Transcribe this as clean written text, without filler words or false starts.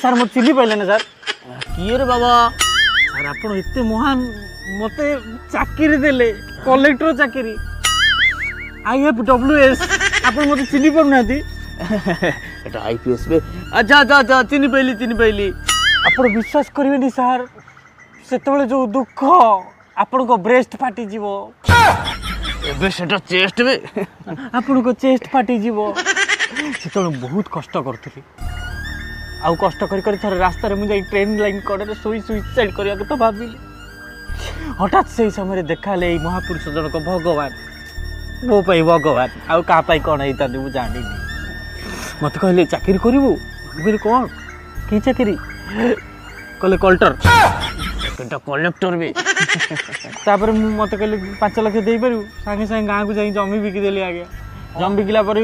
sir मत चिन्ह पाइले ना सर किए रे बाबा सर आप एत महान मत चाकरी देले कलेक्टर चाकरी IFWS आप मत चिन्ह पाना IPS में अच्छा अच्छा अच्छा चिन्ह पाइली आप विश्वास करेंगे सर से जो दुख आपण को ब्रेस्ट फाटी जीवो एबे सेटा चेस्ट में आपण को चेस्ट फाटी जीवो से बहुत कष्ट करथली आउ कष्ट कर थोड़े रास्ता रे मुझे ट्रेन लाइन कड़े सोई सुइसाइड करिया तो भाबिली हठात से समय देखा ले महापुरुष जनक भगवान मो पाई भगवान आउ का पाई कोन हेता मु जानि मत कहले चाकरी करिवो बोले कोन की चाकरी कहले कलेक्टर कलेक्टर भी तापर मत कहले 5 लाख दे पारू संगे संगे गाँव को जाई जमी बिकी देली आगे जमी बिकिला पर